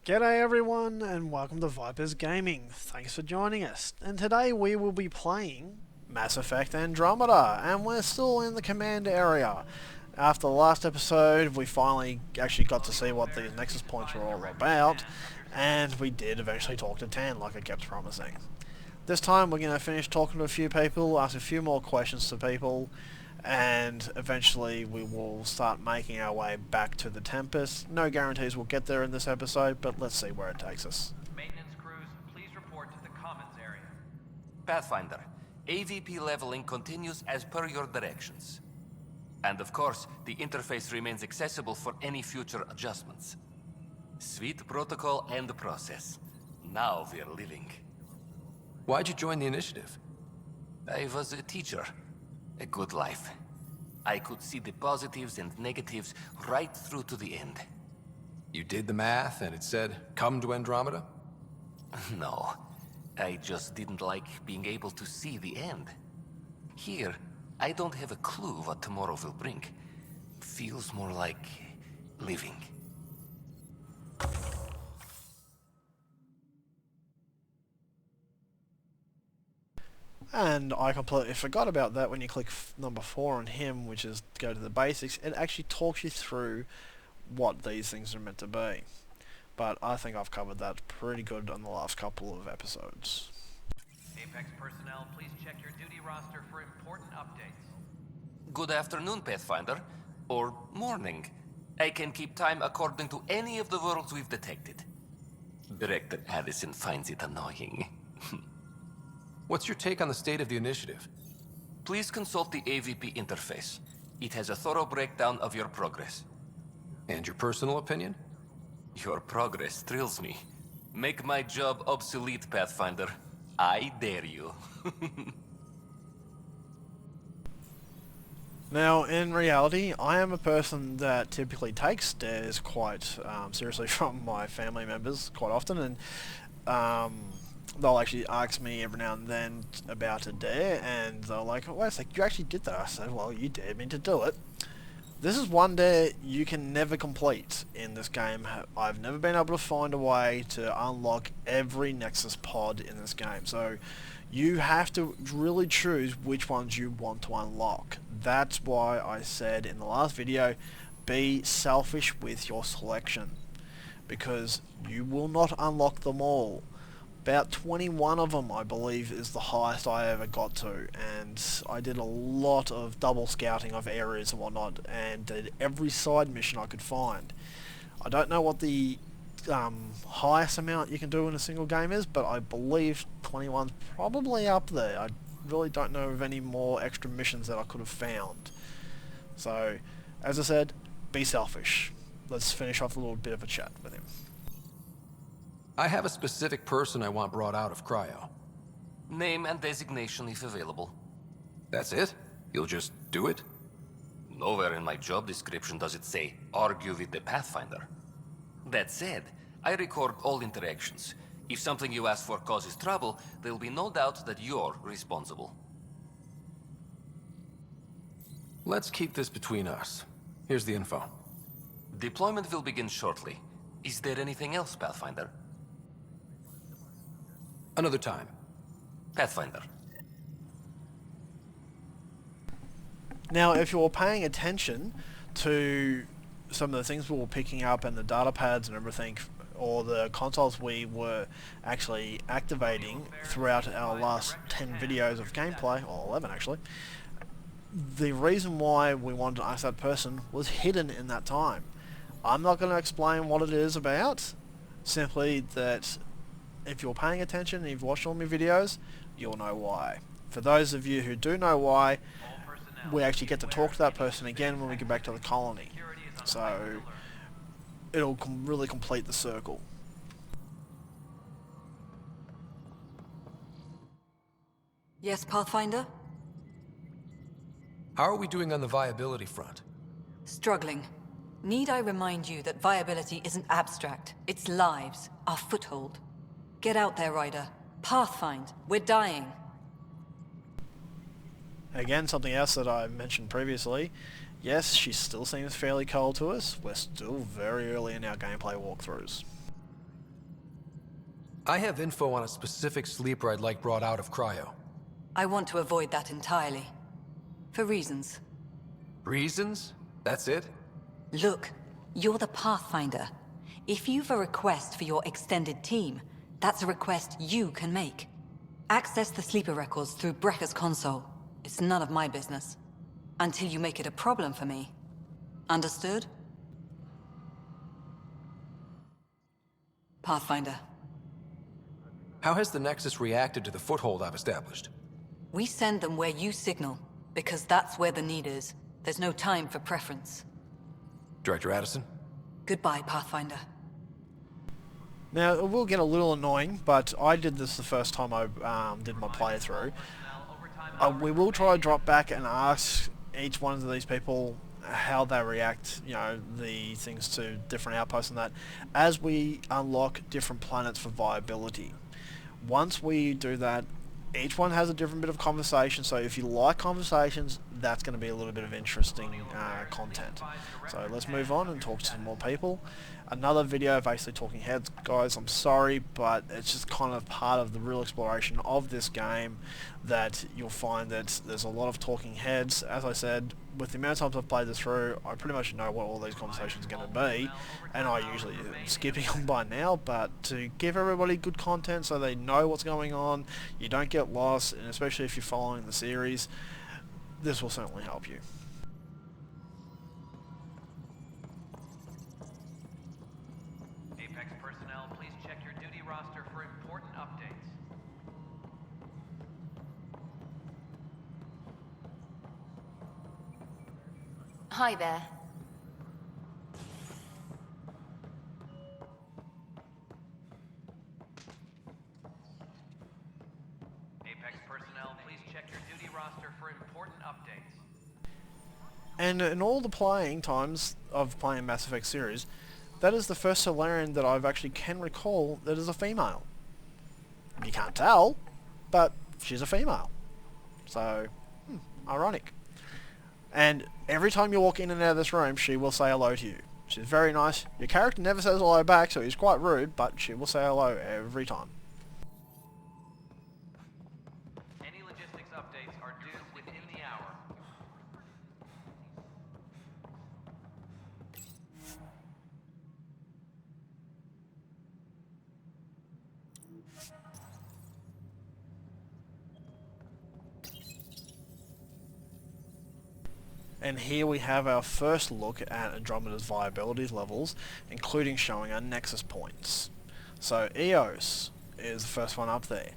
G'day everyone and welcome to Vipers Gaming. Thanks for joining us. And today we will be playing Mass Effect Andromeda, and we're still in the command area. After the last episode we finally actually got to see what these nexus points were all about, and we did eventually talk to Tan like I kept promising. This time we're going to finish talking to a few people, ask a few more questions to people, and eventually we will start making our way back to the Tempest. No guarantees we'll get there in this episode, but let's see where it takes us. Maintenance crews, please report to the Commons area. Pathfinder, AVP leveling continues as per your directions. And of course, the interface remains accessible for any future adjustments. Sweet protocol and process. Now we're living. Why'd you join the initiative? I was a teacher. A good life. I could see the positives and negatives right through to the end. You did the math and it said, come to Andromeda? No, I just didn't like being able to see the end. Here, I don't have a clue what tomorrow will bring. Feels more like living. And I completely forgot about that when you click number 4 on him, which is go to the basics. It actually talks you through what these things are meant to be. But I think I've covered that pretty good on the last couple of episodes. Apex personnel, please check your duty roster for important updates. Good afternoon, Pathfinder. Or morning. I can keep time according to any of the worlds we've detected. Director Addison finds it annoying. What's your take on the state of the initiative? Please consult the AVP interface. It has a thorough breakdown of your progress. And your personal opinion? Your progress thrills me. Make my job obsolete, Pathfinder. I dare you. Now, in reality, I am a person that typically takes stares quite seriously from my family members quite often, and they'll actually ask me every now and then about a dare, and they're like, wait a sec, you actually did that? I said, well, you dared me to do it. This is one dare you can never complete in this game. I've never been able to find a way to unlock every Nexus pod in this game, so you have to really choose which ones you want to unlock. That's why I said in the last video, be selfish with your selection, because you will not unlock them all. About 21 of them, I believe, is the highest I ever got to, and I did a lot of double scouting of areas and whatnot, and did every side mission I could find. I don't know what the highest amount you can do in a single game is, but I believe 21's probably up there. I really don't know of any more extra missions that I could have found. So, as I said, be selfish. Let's finish off a little bit of a chat with him. I have a specific person I want brought out of cryo. Name and designation if available. That's it? You'll just do it? Nowhere in my job description does it say, argue with the Pathfinder. That said, I record all interactions. If something you ask for causes trouble, there'll be no doubt that you're responsible. Let's keep this between us. Here's the info. Deployment will begin shortly. Is there anything else, Pathfinder? Another time. Pathfinder. Now, if you're paying attention to some of the things we were picking up and the data pads and everything, or the consoles we were actually activating throughout our last 10 videos of gameplay, or 11 actually, the reason why we wanted to ask that person was hidden in that time. I'm not going to explain what it is about, simply that if you're paying attention and you've watched all my videos, you'll know why. For those of you who do know why, we actually get to talk to that person again when we get back to the colony. So it'll really complete the circle. Yes, Pathfinder? How are we doing on the viability front? Struggling. Need I remind you that viability isn't abstract? It's lives, our foothold. Get out there, Ryder. Pathfind. We're dying. Again, something else that I mentioned previously, yes, she still seems fairly cold to us. We're still very early in our gameplay walkthroughs. I have info on a specific sleeper I'd like brought out of cryo. I want to avoid that entirely. For reasons. Reasons? That's it? Look, you're the Pathfinder. If you've a request for your extended team, that's a request you can make. Access the sleeper records through Brekker's console. It's none of my business. Until you make it a problem for me. Understood? Pathfinder. How has the Nexus reacted to the foothold I've established? We send them where you signal, because that's where the need is. There's no time for preference. Director Addison? Goodbye, Pathfinder. Now, it will get a little annoying, but I did this the first time I did my playthrough. We will try to drop back and ask each one of these people how they react, you know, the things to different outposts and that, as we unlock different planets for viability. Once we do that, each one has a different bit of conversation, so if you like conversations, that's going to be a little bit of interesting content. So let's move on and talk to some more people. Another video of basically talking heads, guys. I'm sorry, but it's just kind of part of the real exploration of this game that you'll find that there's a lot of talking heads. As I said, with the amount of times I've played this through, I pretty much know what all these conversations are going to be, and I usually am skipping them by now, but to give everybody good content so they know what's going on, you don't get lost, and especially if you're following the series, this will certainly help you. Apex personnel, please check your duty roster for important updates. Hi there. Apex personnel, please check your duty roster for important updates. And in all the playing times of playing Mass Effect series, that is the first Solarian that I've actually can recall that is a female. You can't tell, but she's a female. So, ironic. And every time you walk in and out of this room, she will say hello to you. She's very nice. Your character never says hello back, so he's quite rude, but she will say hello every time. Any logistics updates are due within the hour. And here we have our first look at Andromeda's viability levels, including showing our nexus points. So Eos is the first one up there.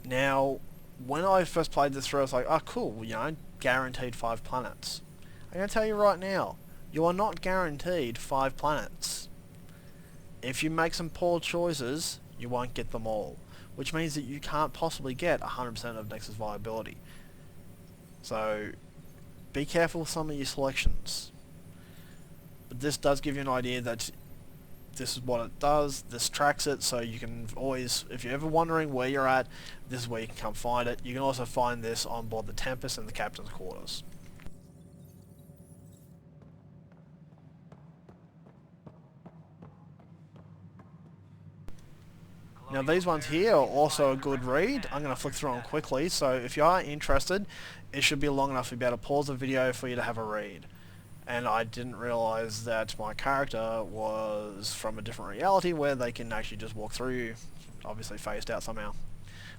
Now, when I first played this through, I was like, oh cool, you know, guaranteed 5 planets. I'm going to tell you right now, you are not guaranteed 5 planets. If you make some poor choices, you won't get them all, which means that you can't possibly get 100% of nexus viability. So, be careful with some of your selections. But this does give you an idea that this is what it does, this tracks it, so you can always, if you're ever wondering where you're at, this is where you can come find it. You can also find this on board the Tempest and the Captain's Quarters. Now these ones here are also a good read. I'm going to flick through them quickly, so if you are interested, it should be long enough to be able to pause the video for you to have a read. And I didn't realise that my character was from a different reality where they can actually just walk through, obviously phased out somehow.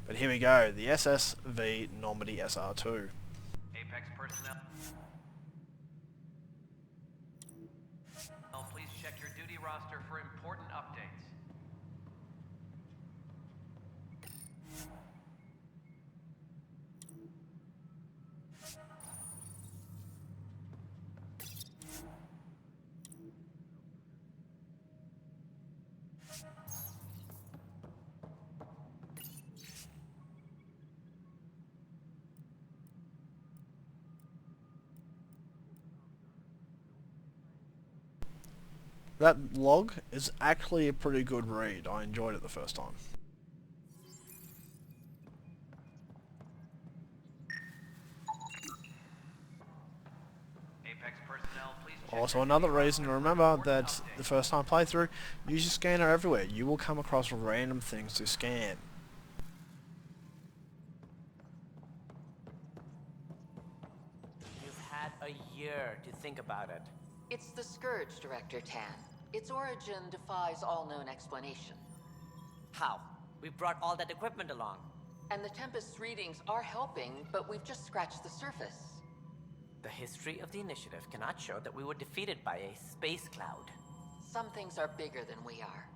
But here we go, the SSV Normandy SR2. Apex personnel. Please check your duty roster for important updates. That log is actually a pretty good read. I enjoyed it the first time. Apex personnel, please Also, another reason to remember that the first time playthrough, use your scanner everywhere. You will come across random things to scan. You've had a year to think about it. It's the Scourge, Director Tan. Its origin defies all known explanation. How? We brought all that equipment along. And the Tempest's readings are helping, but we've just scratched the surface. The history of the initiative cannot show that we were defeated by a space cloud. Some things are bigger than we are.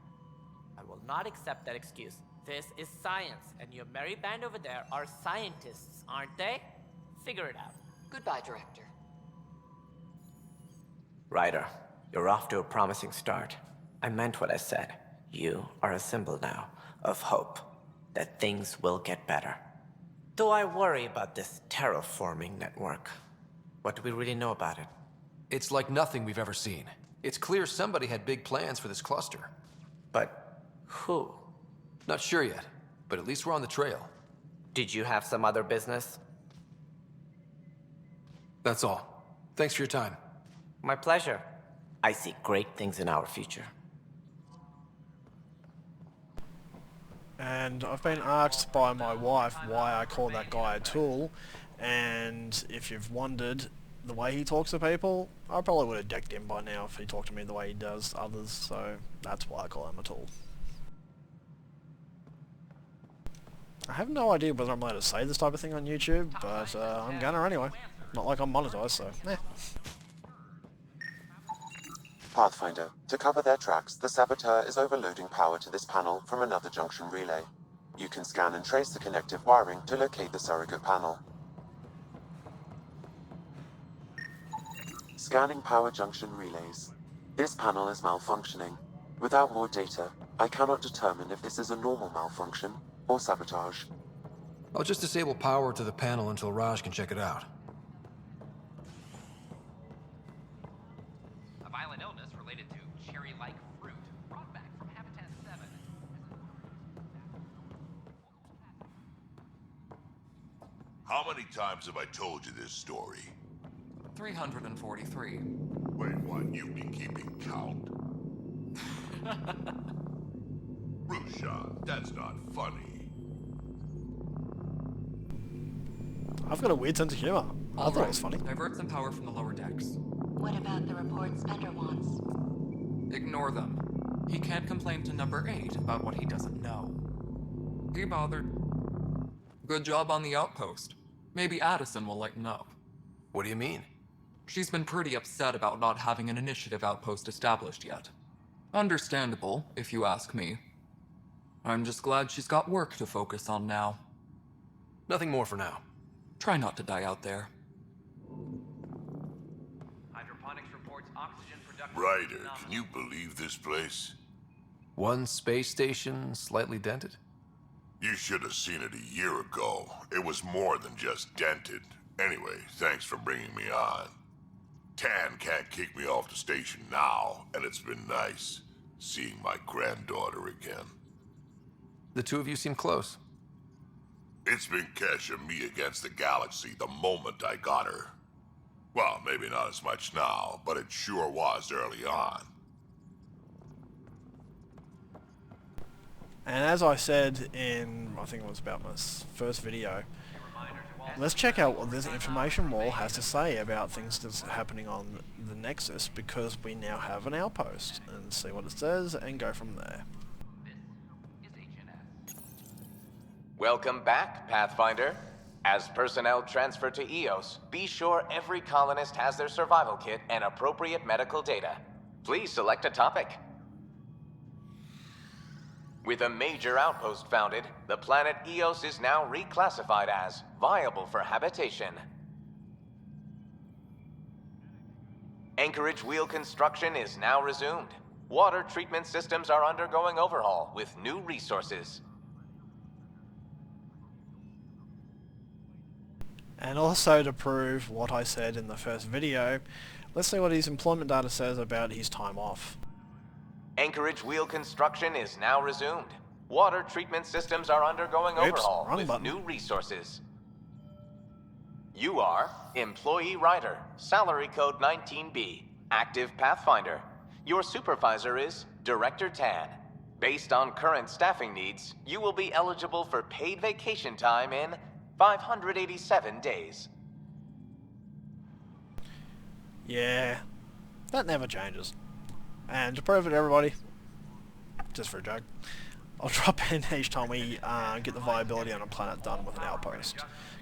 I will not accept that excuse. This is science, and your merry band over there are scientists, aren't they? Figure it out. Goodbye, Director. Ryder, you're off to a promising start. I meant what I said. You are a symbol now of hope, that things will get better. Though I worry about this terraforming network. What do we really know about it? It's like nothing we've ever seen. It's clear somebody had big plans for this cluster. But who? Not sure yet, but at least we're on the trail. Did you have some other business? That's all. Thanks for your time. My pleasure. I see great things in our future. And I've been asked by my wife why I call that guy a tool, and if you've wondered the way he talks to people, I probably would have decked him by now if he talked to me the way he does others, so that's why I call him a tool. I have no idea whether I'm allowed to say this type of thing on YouTube, but I'm gonna anyway. Not like I'm monetized, so eh. Pathfinder, to cover their tracks, the Saboteur is overloading power to this panel from another junction relay. You can scan and trace the connective wiring to locate the surrogate panel. Scanning power junction relays. This panel is malfunctioning. Without more data, I cannot determine if this is a normal malfunction or sabotage. I'll just disable power to the panel until Raj can check it out. A violent illness related to cherry-like fruit brought back from Habitat 7. How many times have I told you this story? 343. Wait, what? You've been keeping count? Rusha, that's not funny. I've got a weird sense of humor. I thought it was funny. Divert some power from the lower decks. What about the reports Spender wants? Ignore them. He can't complain to number 8 about what he doesn't know. He bothered. Good job on the outpost. Maybe Addison will lighten up. What do you mean? She's been pretty upset about not having an initiative outpost established yet. Understandable, if you ask me. I'm just glad she's got work to focus on now. Nothing more for now. Try not to die out there. Hydroponics reports oxygen production. Ryder, can you believe this place? One space station, slightly dented? You should have seen it a year ago. It was more than just dented. Anyway, thanks for bringing me on. Tan can't kick me off the station now, and it's been nice seeing my granddaughter again. The two of you seem close. It's been Kesh and me against the galaxy the moment I got her. Well, maybe not as much now, but it sure was early on. And as I said in, I think it was about my first video, let's check out what this information wall has to say about things that's happening on the Nexus, because we now have an outpost, and see what it says and go from there. This is HNS. Welcome back, Pathfinder. As personnel transfer to EOS, be sure every colonist has their survival kit and appropriate medical data. Please select a topic. With a major outpost founded, the planet Eos is now reclassified as viable for habitation. Anchorage wheel construction is now resumed. Water treatment systems are undergoing overhaul with new resources. And also, to prove what I said in the first video, let's see what his employment data says about his time off. Anchorage wheel construction is now resumed. Water treatment systems are undergoing overhaul with new resources. You are Employee Ryder, salary code 19B. Active Pathfinder. Your supervisor is Director Tan. Based on current staffing needs, you will be eligible for paid vacation time in 587 days. Yeah, that never changes. And to prove it to everybody, just for a joke, I'll drop in each time we get the viability on a planet done with an outpost.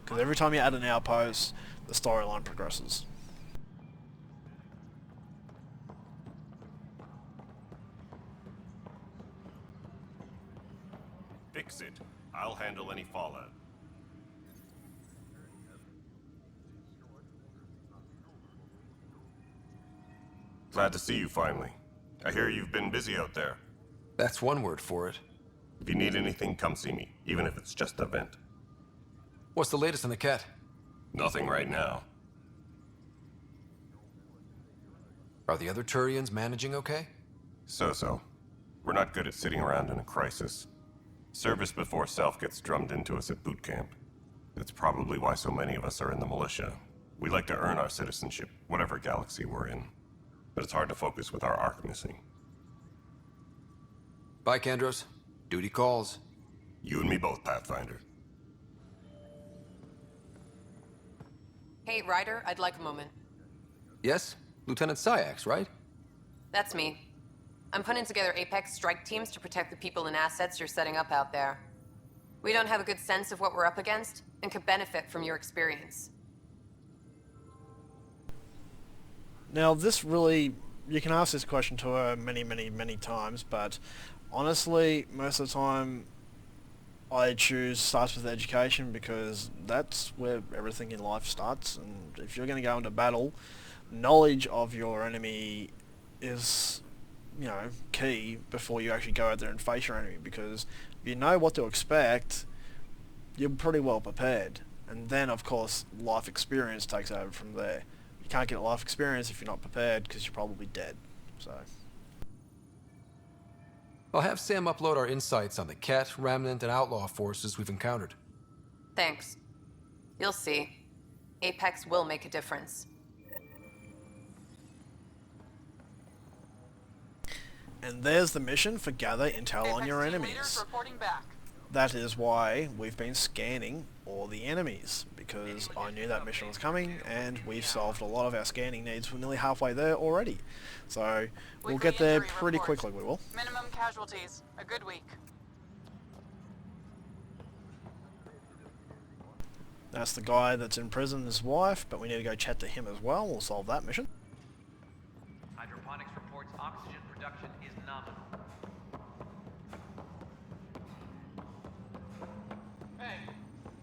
Because every time you add an outpost, the storyline progresses. Fix it. I'll handle any fallout. Glad to see you finally. I hear you've been busy out there. That's one word for it. If you need anything, come see me, even if it's just a vent. What's the latest on the cat? Nothing right now. Are the other Turians managing okay? So-so. We're not good at sitting around in a crisis. Service before self gets drummed into us at boot camp. That's probably why so many of us are in the militia. We like to earn our citizenship, whatever galaxy we're in. But it's hard to focus with our arc missing. Bye, Kandros. Duty calls. You and me both, Pathfinder. Hey, Ryder, I'd like a moment. Yes? Lieutenant Syax, right? That's me. I'm putting together Apex strike teams to protect the people and assets you're setting up out there. We don't have a good sense of what we're up against, and could benefit from your experience. Now this really, you can ask this question to her many times, but honestly, most of the time I choose starts with education because that's where everything in life starts. And if you're going to go into battle, knowledge of your enemy is, you know, key before you actually go out there and face your enemy, because if you know what to expect, you're pretty well prepared. And then of course life experience takes over from there. You can't get life experience if you're not prepared, because you're probably dead. So I'll have Sam upload our insights on the Ket, Remnant, and Outlaw forces we've encountered. Thanks. You'll see. Apex will make a difference. and there's the mission for gather intel on your enemies. That is why we've been scanning all the enemies, because I knew that mission was coming, and we've solved a lot of our scanning needs. We're nearly halfway there already. So we'll get there pretty quickly, we will. Minimum casualties. A good week. That's the guy that's in prison, his wife, but we need to go chat to him as well. We'll solve that mission. Hydroponics reports oxygen production is nominal. Hey,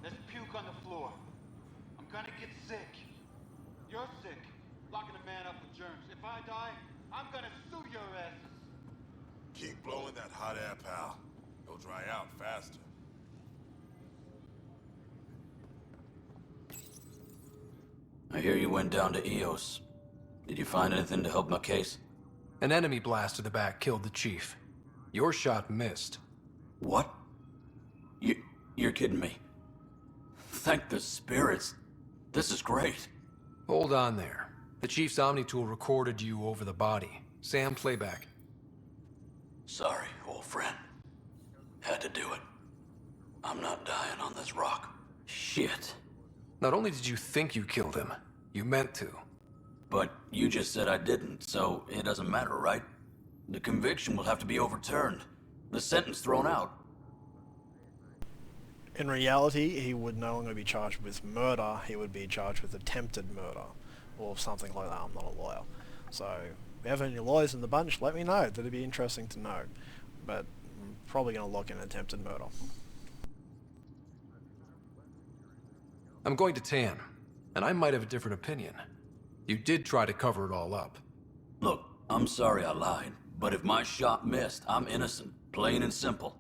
there's puke on the floor. I'm gonna get sick. You're sick. Locking a man up with germs. If I die, I'm gonna sue your asses. Keep blowing that hot air, pal. It'll dry out faster. I hear you went down to Eos. Did you find anything to help my case? An enemy blast to the back killed the chief. Your shot missed. What? You're kidding me. Thank the spirits. This is great. Hold on there. The chief's Omni tool recorded you over the body. Sam, playback. Sorry, old friend. Had to do it. I'm not dying on this rock. Shit. Not only did you think you killed him, you meant to. But you just said I didn't, so it doesn't matter, right? The conviction will have to be overturned. The sentence thrown out. In reality, he would no longer be charged with murder, he would be charged with attempted murder, or something like that. I'm not a lawyer. So, if you have any lawyers in the bunch, let me know. That'd be interesting to know. But I'm probably going to lock in attempted murder. I'm going to Tan, and I might have a different opinion. You did try to cover it all up. Look, I'm sorry I lied, but if my shot missed, I'm innocent. Plain and simple.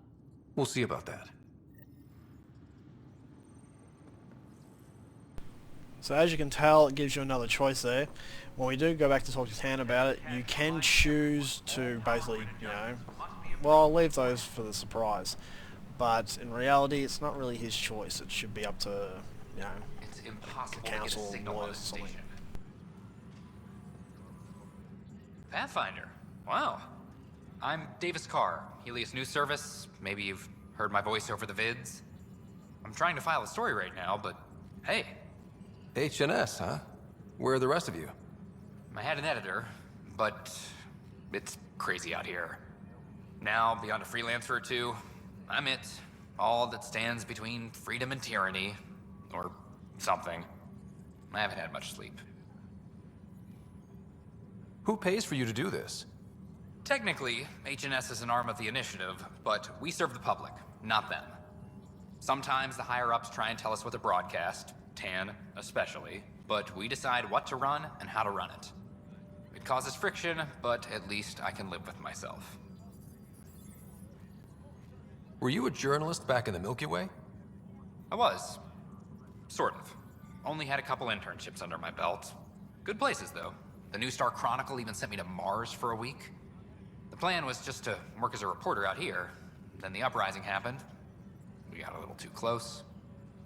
We'll see about that. So as you can tell, it gives you another choice there. When we do go back to talk to Tan about it, you can choose to basically, you know, well, I'll leave those for the surprise. But in reality, it's not really his choice. It should be up to, you know, it's impossible the council to get a or signal lawyers on or the something. station. Pathfinder. Wow. I'm Davis Carr, Helios News Service. Maybe you've heard my voice over the vids. I'm trying to file a story right now, but hey. HNS, huh? Where are the rest of you? I had an editor, but it's crazy out here. Now, beyond a freelancer or two, I'm it. All that stands between freedom and tyranny. Or something. I haven't had much sleep. Who pays for you to do this? Technically, HNS is an arm of the initiative, but we serve the public, not them. Sometimes the higher-ups try and tell us what to broadcast, Tan especially, but we decide what to run and how to run it. It causes friction, but at least I can live with myself. Were you a journalist back in the Milky Way? I was. Sort of. Only had a couple internships under my belt. Good places, though. The New Star Chronicle even sent me to Mars for a week. The plan was just to work as a reporter out here. Then the uprising happened. We got a little too close.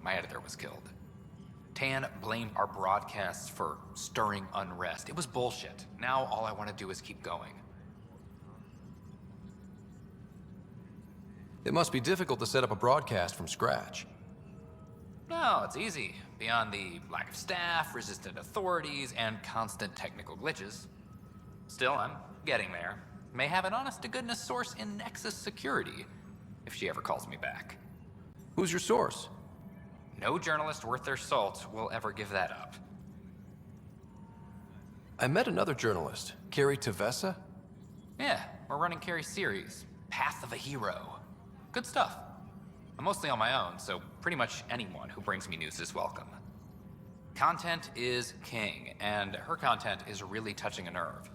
My editor was killed. Tan blamed our broadcasts for stirring unrest. It was bullshit. Now all I want to do is keep going. It must be difficult to set up a broadcast from scratch. No, it's easy. Beyond the lack of staff, resistant authorities, and constant technical glitches. Still, I'm getting there. May have an honest-to-goodness source in Nexus security, if she ever calls me back. Who's your source? No journalist worth their salt will ever give that up. I met another journalist, Carrie Tavessa. Yeah, we're running Carrie's series, Path of a Hero. Good stuff. I'm mostly on my own, so pretty much anyone who brings me news is welcome. Content is king, and her content is really touching a nerve.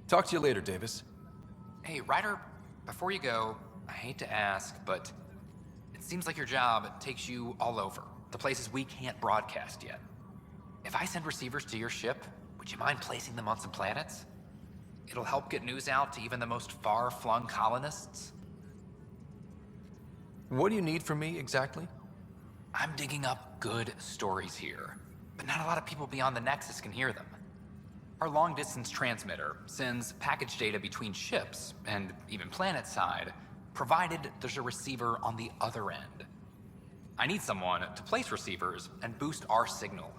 Talk to you later, Davis. Hey, Ryder, before you go, I hate to ask, but it seems like your job takes you all over, the places we can't broadcast yet. If I send receivers to your ship, would you mind placing them on some planets? It'll help get news out to even the most far-flung colonists. What do you need from me, exactly? I'm digging up good stories here, but not a lot of people beyond the Nexus can hear them. Our long-distance transmitter sends package data between ships, and even planet-side, provided there's a receiver on the other end. I need someone to place receivers and boost our signal.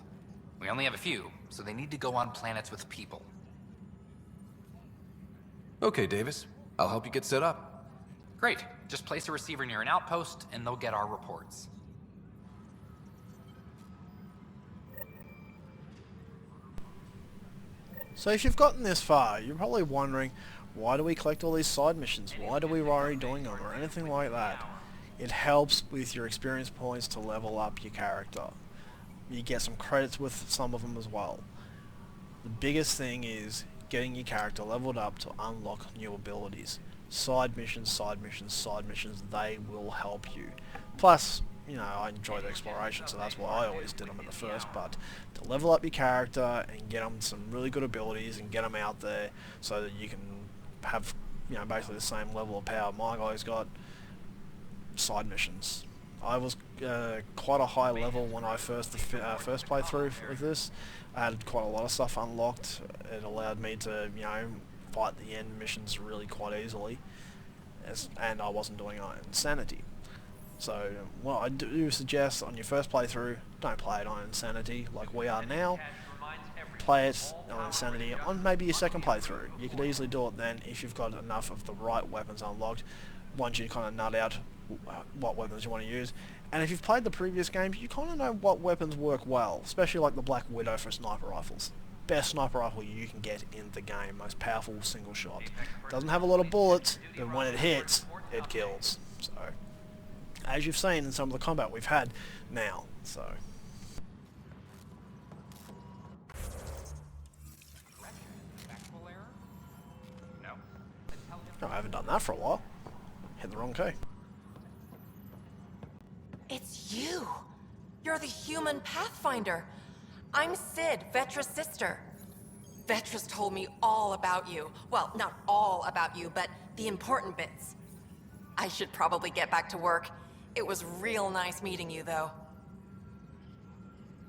We only have a few, so they need to go on planets with people. Okay, Davis. I'll help you get set up. Great. Just place a receiver near an outpost, and they'll get our reports. So if you've gotten this far, you're probably wondering, why do we collect all these side missions? Why do we worry doing them, or anything like that? It helps with your experience points to level up your character. You get some credits with some of them as well. The biggest thing is getting your character leveled up to unlock new abilities. Side missions, side missions, side missions, they will help you. Plus, you know, I enjoy the exploration, so that's why I always did them at the first, but to level up your character and get them some really good abilities and get them out there so that you can have, you know, basically the same level of power my guys got, side missions. I was quite a high level when I first played through with this. I had quite a lot of stuff unlocked. It allowed me to, you know, fight the end missions really quite easily, and I wasn't doing it on Insanity. So what I do suggest on your first playthrough, don't play it on Insanity like we are now. Play it on Insanity on maybe your second playthrough. You could easily do it then if you've got enough of the right weapons unlocked, once you kind of nut out what weapons you want to use. And if you've played the previous games, you kind of know what weapons work well, especially like the Black Widow for sniper rifles. Best sniper rifle you can get in the game, most powerful single shot. Doesn't have a lot of bullets, but when it hits, it kills. So, as you've seen in some of the combat we've had now, so. No, I haven't done that for a while. Hit the wrong key. It's you! You're the human Pathfinder! I'm Sid, Vetra's sister. Vetra's told me all about you. Well, not all about you, but the important bits. I should probably get back to work. It was real nice meeting you, though.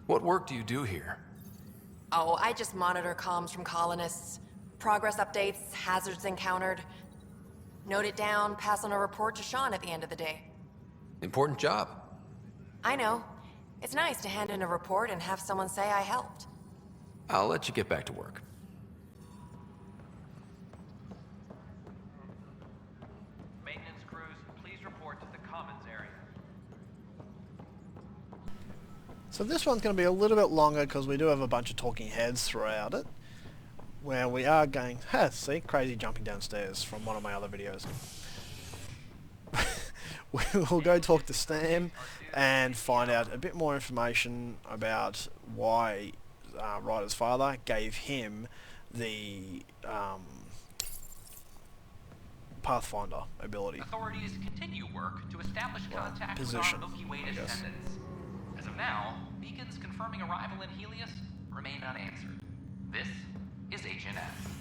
What work do you do here? Oh, I just monitor comms from colonists. Progress updates, hazards encountered. Note it down, pass on a report to Sean at the end of the day. Important job. I know. It's nice to hand in a report and have someone say I helped. I'll let you get back to work. Maintenance crews, please report to the commons area. So this one's going to be a little bit longer because we do have a bunch of talking heads throughout it, where we are going, see, crazy jumping downstairs from one of my other videos. We'll go talk to Stan and find out a bit more information about why Ryders' father gave him the Pathfinder ability. Authorities continue work to establish contact Position, with our Milky Way I guess. descendants. As of now, beacons confirming arrival in Helios remain unanswered. This is Agent F.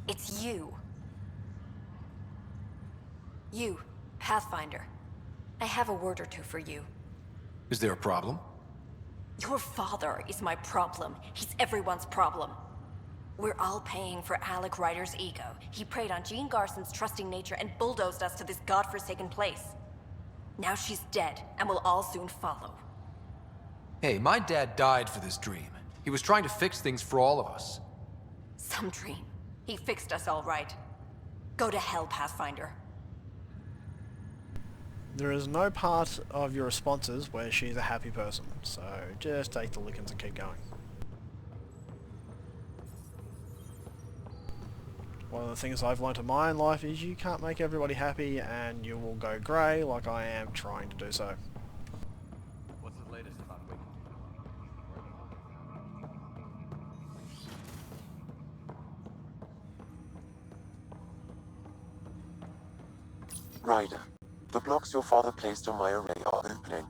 It's you. You, Pathfinder. I have a word or two for you. Is there a problem? Your father is my problem. He's everyone's problem. We're all paying for Alec Ryder's ego. He preyed on Jean Garson's trusting nature and bulldozed us to this godforsaken place. Now she's dead, and we'll all soon follow. Hey, my dad died for this dream. He was trying to fix things for all of us. Some dream. He fixed us all right. Go to hell, Pathfinder. There is no part of your responses where she's a happy person, so just take the lickings and keep going. One of the things I've learnt in my own life is you can't make everybody happy and you will go grey like I am trying to do so. What's the latest about Wiki? Ryder, the blocks your father placed on my array are opening.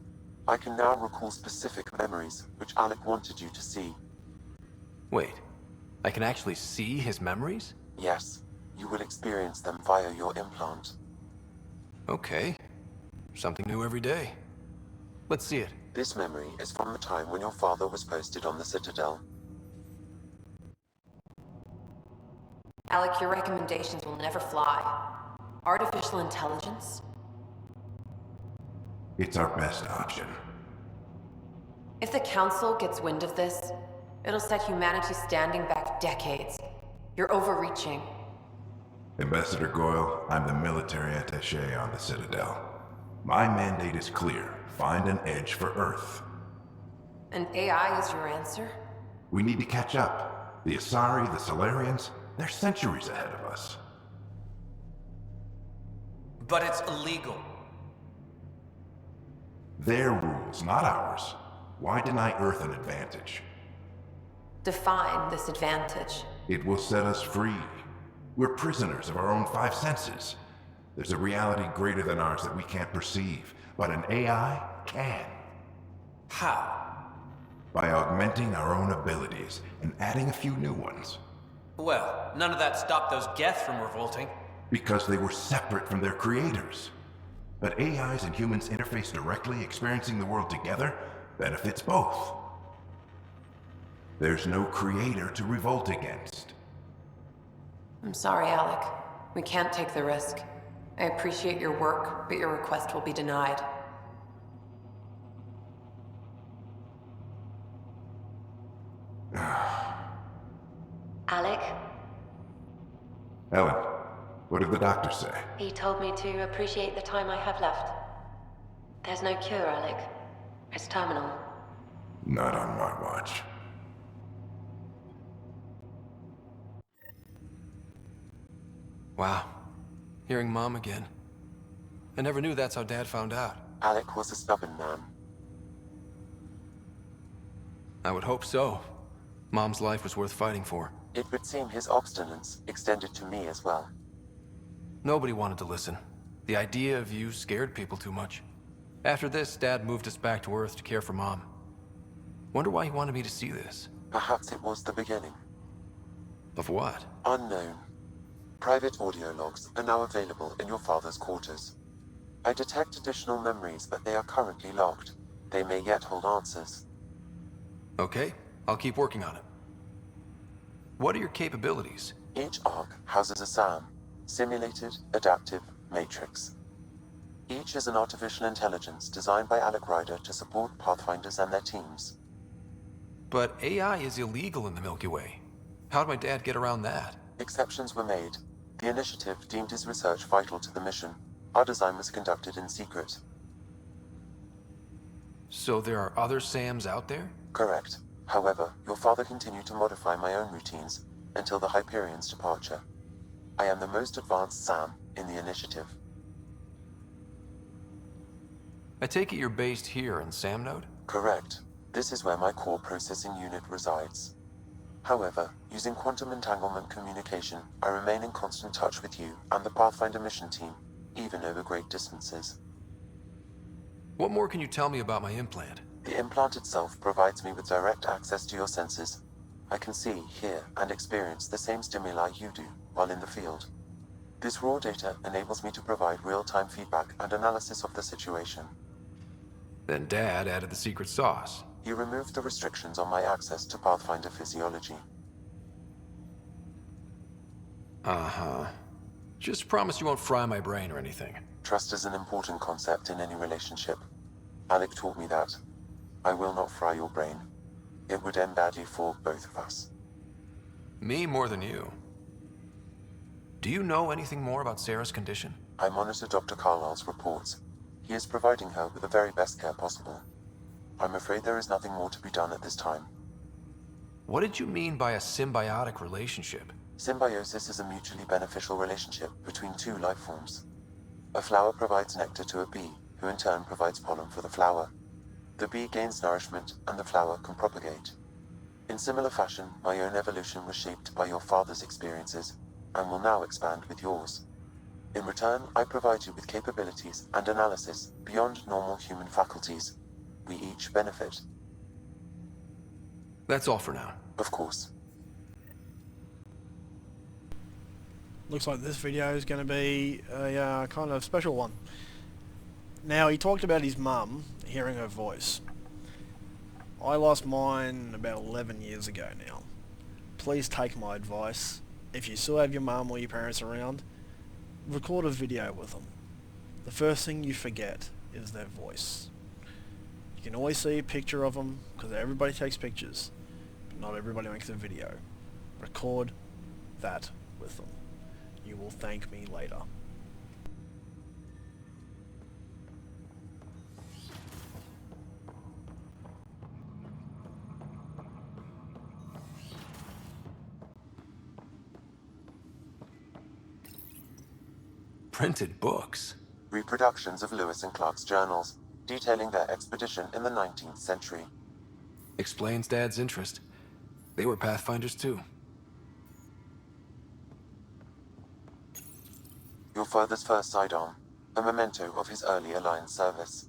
I can now recall specific memories, which Alec wanted you to see. Wait, I can actually see his memories? Yes, you will experience them via your implant. Okay. Something new every day. Let's see it. This memory is from the time when your father was posted on the Citadel. Alec, your recommendations will never fly. Artificial intelligence? It's our best option. If the Council gets wind of this, it'll set humanity standing back decades. You're overreaching. Ambassador Goyle, I'm the military attaché on the Citadel. My mandate is clear. Find an edge for Earth. And AI is your answer? We need to catch up. The Asari, the Solarians, they're centuries ahead of us. But it's illegal. Their rules, not ours. Why deny Earth an advantage? Define this advantage. It will set us free. We're prisoners of our own five senses. There's a reality greater than ours that we can't perceive, but an AI can. How? By augmenting our own abilities and adding a few new ones. Well, none of that stopped those Geth from revolting. Because they were separate from their creators. But AIs and humans interface directly, experiencing the world together, benefits both. There's no creator to revolt against. I'm sorry, Alec. We can't take the risk. I appreciate your work, but your request will be denied. Alec, Ellen, what did the doctor say? he told me to appreciate the time I have left. There's no cure, Alec. It's terminal. Not on my watch. Wow. Hearing Mom again. I never knew that's how Dad found out. Alec was a stubborn man. I would hope so. Mom's life was worth fighting for. It would seem his obstinance extended to me as well. Nobody wanted to listen. The idea of you scared people too much. After this, Dad moved us back to Earth to care for Mom. Wonder why he wanted me to see this. Perhaps it was the beginning. Of what? Unknown. Private audio logs are now available in your father's quarters. I detect additional memories, but they are currently locked. They may yet hold answers. Okay, I'll keep working on it. What are your capabilities? Each arc houses a SAM, Simulated Adaptive Matrix. Each is an artificial intelligence designed by Alec Ryder to support Pathfinders and their teams. But AI is illegal in the Milky Way. How'd my dad get around that? Exceptions were made. The initiative deemed his research vital to the mission. Our design was conducted in secret. So there are other SAMs out there? Correct. However, your father continued to modify my own routines until the Hyperion's departure. I am the most advanced SAM in the initiative. I take it you're based here in Sam Node? Correct. This is where my core processing unit resides. However, using quantum entanglement communication, I remain in constant touch with you and the Pathfinder mission team, even over great distances. What more can you tell me about my implant? The implant itself provides me with direct access to your senses. I can see, hear, and experience the same stimuli you do while in the field. This raw data enables me to provide real-time feedback and analysis of the situation. Then Dad added the secret sauce. He removed the restrictions on my access to Pathfinder physiology. Uh-huh. Just promise you won't fry my brain or anything. Trust is an important concept in any relationship. Alec taught me that. I will not fry your brain. It would end badly for both of us. Me more than you. Do you know anything more about Sarah's condition? I monitor Dr. Carlisle's reports. He is providing her with the very best care possible. I'm afraid there is nothing more to be done at this time. What did you mean by a symbiotic relationship? Symbiosis is a mutually beneficial relationship between two life forms. A flower provides nectar to a bee, who in turn provides pollen for the flower. The bee gains nourishment, and the flower can propagate. In similar fashion, my own evolution was shaped by your father's experiences, and will now expand with yours. In return, I provide you with capabilities and analysis beyond normal human faculties. We each benefit. That's all for now. Of course. Looks like this video is going to be a kind of special one. Now, he talked about his mum hearing her voice. I lost mine about 11 years ago now. Please take my advice. If you still have your mum or your parents around, record a video with them. The first thing you forget is their voice. You can always see a picture of them, because everybody takes pictures, but not everybody makes a video. Record that with them. You will thank me later. Printed books? Reproductions of Lewis and Clark's journals, detailing their expedition in the 19th century. Explains Dad's interest. They were Pathfinders too. Your father's first sidearm, a memento of his early Alliance service.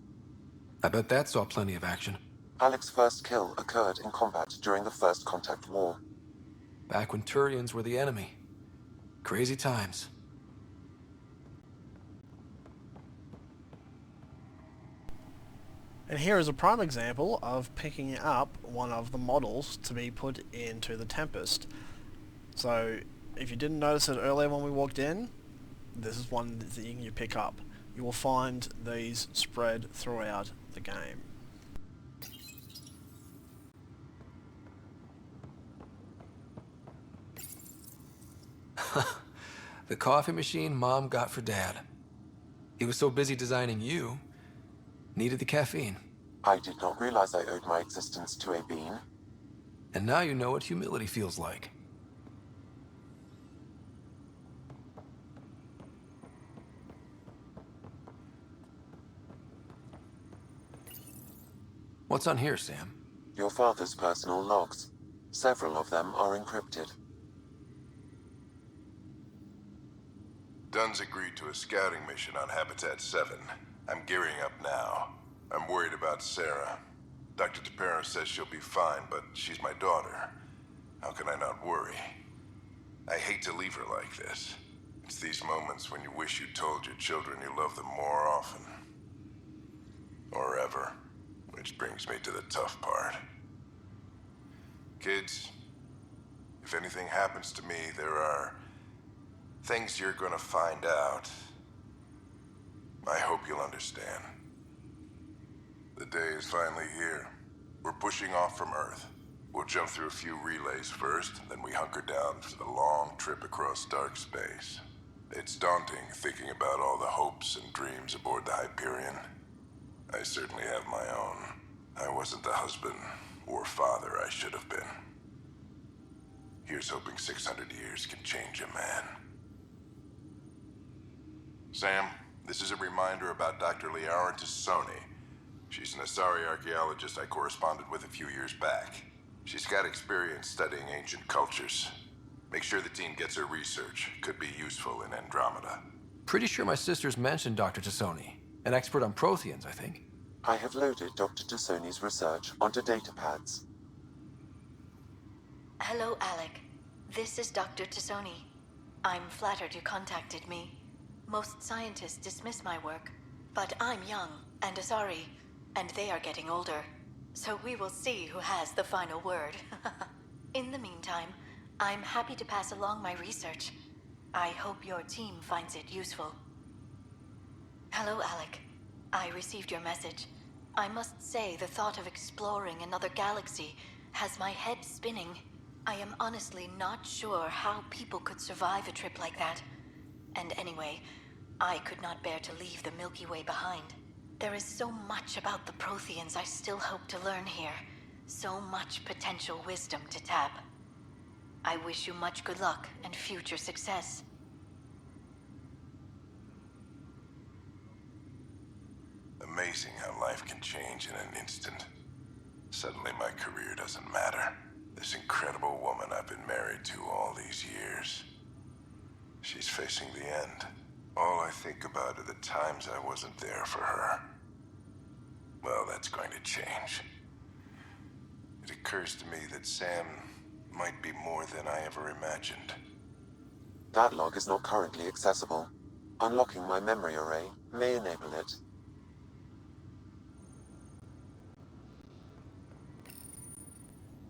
I bet that saw plenty of action. Alec's first kill occurred in combat during the First Contact War. Back when Turians were the enemy. Crazy times. And here is a prime example of picking up one of the models to be put into the Tempest. So, if you didn't notice it earlier when we walked in, this is one thing you pick up. You will find these spread throughout the game. The coffee machine Mom got for Dad. He was so busy designing you, needed the caffeine. I did not realize I owed my existence to a bean. And now you know what humility feels like. What's on here, Sam? Your father's personal logs. Several of them are encrypted. Dunn's agreed to a scouting mission on Habitat 7. I'm gearing up now. I'm worried about Sarah. Dr. Tapera says she'll be fine, but she's my daughter. How can I not worry? I hate to leave her like this. It's these moments when you wish you told your children you love them more often. Or ever. Which brings me to the tough part. Kids, if anything happens to me, there are things you're gonna find out. I hope you'll understand. The day is finally here. We're pushing off from Earth. We'll jump through a few relays first, then we hunker down for the long trip across dark space. It's daunting thinking about all the hopes and dreams aboard the Hyperion. I certainly have my own. I wasn't the husband or father I should have been. Here's hoping 600 years can change a man. Sam, this is a reminder about Dr. Liara Tassoni. She's an Asari archaeologist I corresponded with a few years back. She's got experience studying ancient cultures. Make sure the team gets her research. Could be useful in Andromeda. Pretty sure my sister's mentioned Dr. Tassoni. An expert on Protheans, I think. I have loaded Dr. Tassoni's research onto datapads. Hello, Alec. This is Dr. Tassoni. I'm flattered you contacted me. Most scientists dismiss my work, but I'm young and Asari, and they are getting older. So we will see who has the final word. In the meantime, I'm happy to pass along my research. I hope your team finds it useful. Hello, Alec. I received your message. I must say the thought of exploring another galaxy has my head spinning. I am honestly not sure how people could survive a trip like that. And anyway, I could not bear to leave the Milky Way behind. There is so much about the Protheans I still hope to learn here. So much potential wisdom to tap. I wish you much good luck and future success. Amazing how life can change in an instant. Suddenly my career doesn't matter. This incredible woman I've been married to all these years. She's facing the end. All I think about are the times I wasn't there for her. Well, that's going to change. It occurs to me that Sam might be more than I ever imagined. That log is not currently accessible. Unlocking my memory array may enable it.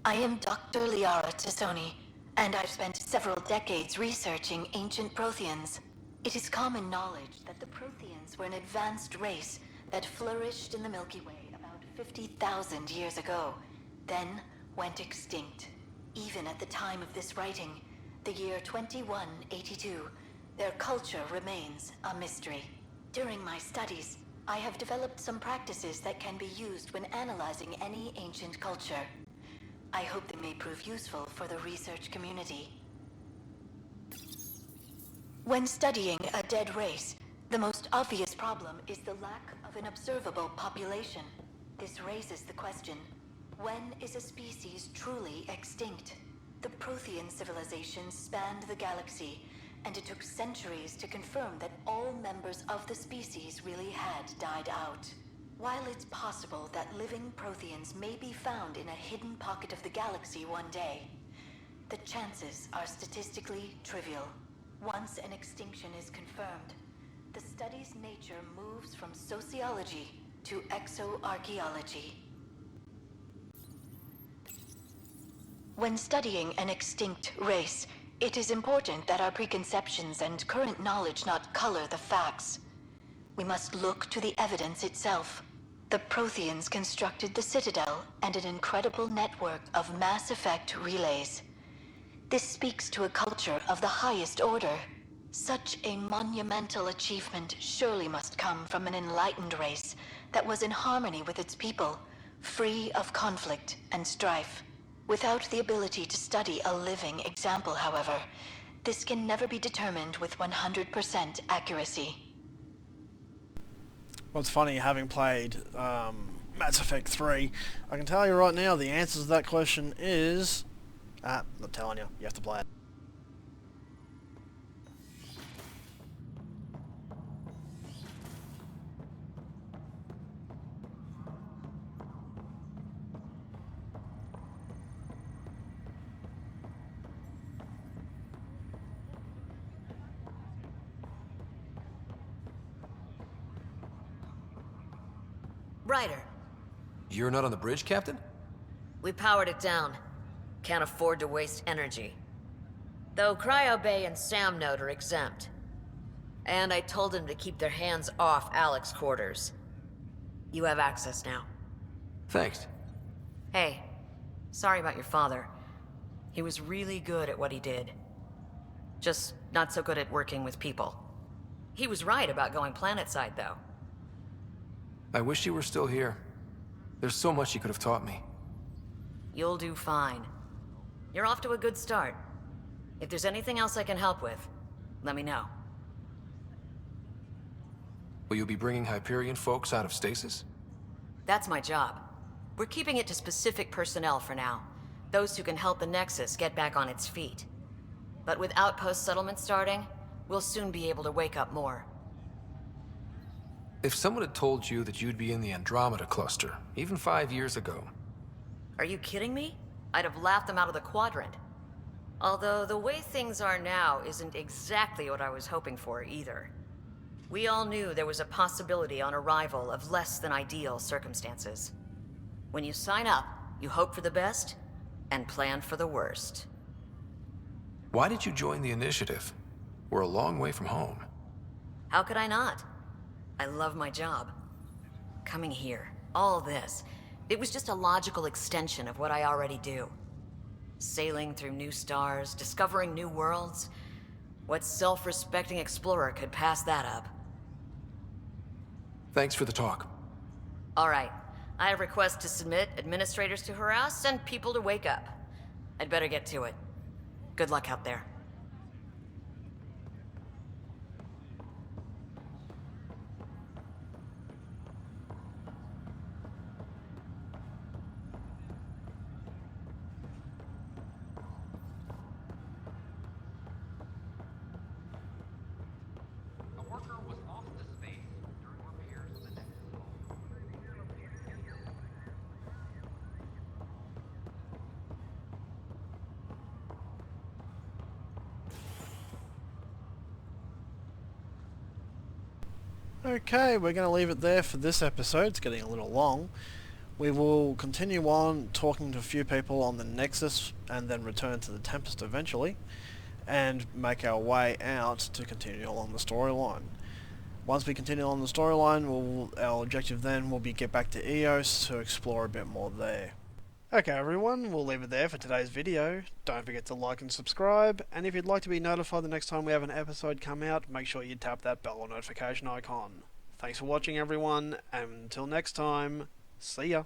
I am Dr. Liara Tassoni, and I've spent several decades researching ancient Protheans. It is common knowledge that the Protheans were an advanced race that flourished in the Milky Way about 50,000 years ago, then went extinct. Even at the time of this writing, the year 2182, their culture remains a mystery. During my studies, I have developed some practices that can be used when analyzing any ancient culture. I hope they may prove useful for the research community. When studying a dead race, the most obvious problem is the lack of an observable population. This raises the question, when is a species truly extinct? The Prothean civilization spanned the galaxy, and it took centuries to confirm that all members of the species really had died out. While it's possible that living Protheans may be found in a hidden pocket of the galaxy one day, the chances are statistically trivial. Once an extinction is confirmed, the study's nature moves from sociology to exoarchaeology. When studying an extinct race, it is important that our preconceptions and current knowledge not color the facts. We must look to the evidence itself. The Protheans constructed the Citadel and an incredible network of mass effect relays. This speaks to a culture of the highest order. Such a monumental achievement surely must come from an enlightened race that was in harmony with its people, free of conflict and strife. Without the ability to study a living example, however, this can never be determined with 100% accuracy. Well, it's funny, having played Mass Effect 3, I can tell you right now the answer to that question is... I'm not telling you, you have to play it. Ryder. You're not on the bridge, Captain? We powered it down. Can't afford to waste energy. Though Cryo Bay and Sam Node are exempt. And I told them to keep their hands off Alec's quarters. You have access now. Thanks. Hey, sorry about your father. He was really good at what he did. Just not so good at working with people. He was right about going planetside, though. I wish you were still here. There's so much you could have taught me. You'll do fine. You're off to a good start. If there's anything else I can help with, let me know. Will you be bringing Hyperion folks out of stasis? That's my job. We're keeping it to specific personnel for now. Those who can help the Nexus get back on its feet. But with outpost settlement starting, we'll soon be able to wake up more. If someone had told you that you'd be in the Andromeda cluster, even 5 years ago... Are you kidding me? I'd have laughed them out of the quadrant. Although the way things are now isn't exactly what I was hoping for either. We all knew there was a possibility on arrival of less than ideal circumstances. When you sign up, you hope for the best and plan for the worst. Why did you join the Initiative? We're a long way from home. How could I not? I love my job. Coming here, all this, it was just a logical extension of what I already do. Sailing through new stars, discovering new worlds. What self-respecting explorer could pass that up? Thanks for the talk. All right. I have requests to submit, administrators to harass, and people to wake up. I'd better get to it. Good luck out there. Okay, we're going to leave it there for this episode. It's getting a little long. We will continue on talking to a few people on the Nexus and then return to the Tempest eventually and make our way out to continue along the storyline. Once we continue on the storyline, our objective then will be get back to EOS to explore a bit more there. Okay everyone, we'll leave it there for today's video. Don't forget to like and subscribe, and if you'd like to be notified the next time we have an episode come out, make sure you tap that bell or notification icon. Thanks for watching everyone, and until next time, see ya!